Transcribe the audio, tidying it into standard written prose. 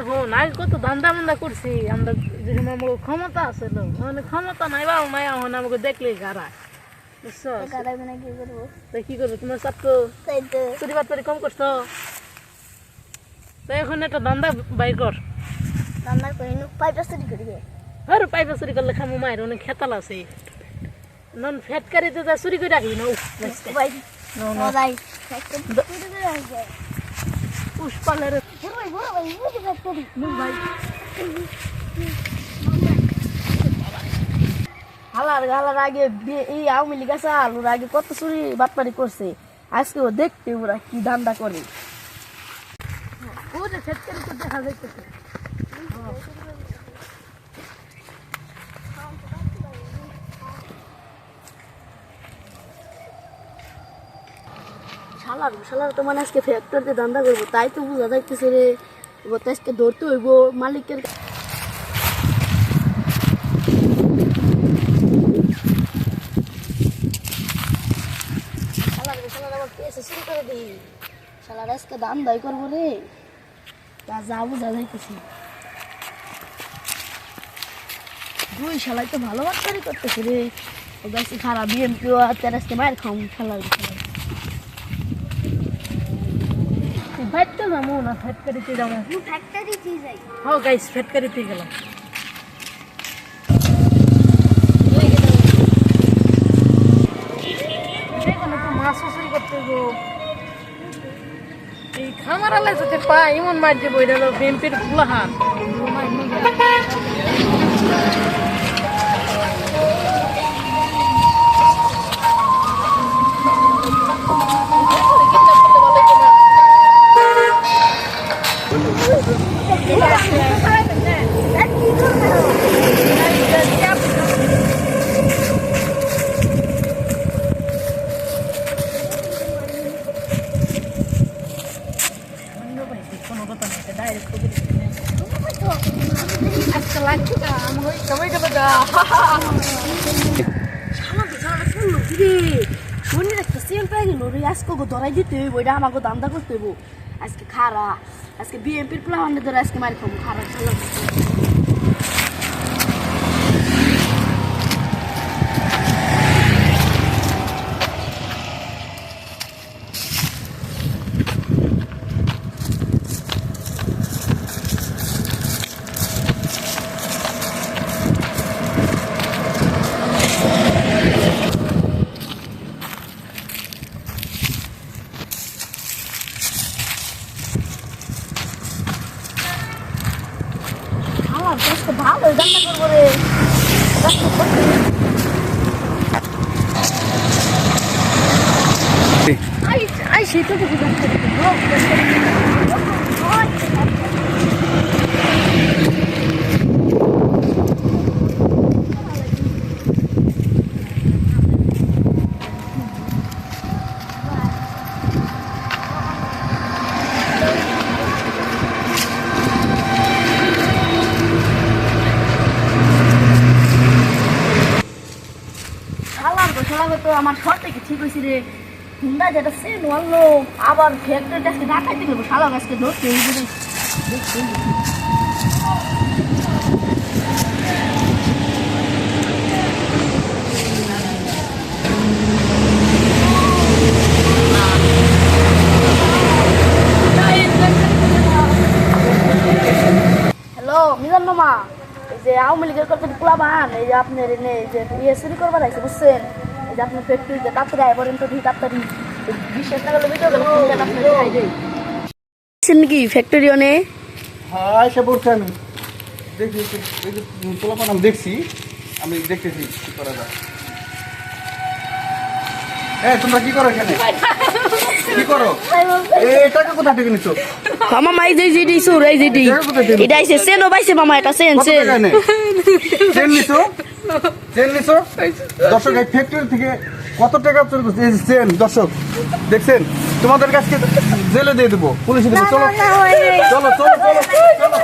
হন আগে কত ধান্দা মান্দা করছি আমরা, যেখানে আমাকে ক্ষমতা আছে, মানে ক্ষমতা নাই বা নাই, এখন আমাকে দেখলে গারা বুঝছো, কি করবো তোমার ছাত্র চুরি বাটপারি কম করছো, তো এখন একটা ধান্দা বাইর কর। আর পাইপা চুরি করলে খামো মায়ের অনেক খেতাল আছে, নন ফ্যাটকারিতে যা চুরি করে রাখবি না। পুষ্পালের হালার গালার আগে এই আওয়ামী লীগ আছে আলুর আগে কত চুরি বাটপারি করছে, আজকে ও দেখতে ওরা কি ধান্দা করে। দেখা যাইতেছে শালার তো মানে আজকে ফ্যাক্টরিতে ধান্দা করবো, তাই তো বোঝা যাইতেছে রে, ও তো আজকে ধরতে হইব মালিকের। শুরু করে দিই, শালার আজকে ধান্দাই করবো রে, যা বোঝা যাইতেছে। দুই শালাই তো ভালো বাটপারি করতেছে রে, ও বেশি খারাপ বিএমপি আজকে মায়ের খাম শালার। ফ্যাটটা যাবো না, ফ্যাটকারিতে যাবো। হ্যাঁ গাইস, ফ্যাটকারিতে গেলাম। মাছ চুরি করতে গো, এই খামার আলাই যদি পাই এমন মাছ দেবো, এটা হলো বেম্পির ফুলাহান। ধরাই দিতে হইব, এটা আমাকে দান্দা করতে হইব। আজকে খারা, আজকে বিএমপির প্লান ধরে আজকে মারি খাবো খারা। ভালো রান্না করবো রে, সেটা তো তো আমার শর্ট থেকে ঠিক হয়েছি রে, হুন্ডা যেটা সেন মারলো আবার ফ্যাক্টরিটা আজকে ডাকাইতে গেবো, শালা আজকে ধরতে হ্যালো মিজান মামা, এই যে আওয়ামী লীগের কত প্লাবান, এই যে আপনার এনে এই যে চুরি করবার আছে বুঝছেন, এই যে আপনার ফ্যাক্টরিতে তাড়াতাড়ি আয় বলেন তো, তাড়াতাড়ি বিশ্বাস না করলে ভিডিও গেল আপনার দেখাই দেয় নাকি ফ্যাক্টরি অনে। হ্যাঁ এসে বলছি, আমি দেখি পোলাপান আমি দেখছি, আমি দেখতেছি কি করা যায়। হ্যাঁ তোমরা কি করো এখানে, কি করো, এই টাকা কোথা থেকে নিছো? মামা এই যে জিডি সুর, এই জিডি এটা আইছে সেনো বাইছে মামা, এটা সেন সেন চেন নিছো, চেন নিছো। দর্শক এই ফ্যাক্টরি থেকে কত টাকা চুরি করছে, এই চেন দর্শক দেখছেন, তোমাদের কাছে জেলে দিয়ে দেবো, পুলিশে দেবো। চলো চলো চলো চলো চলো।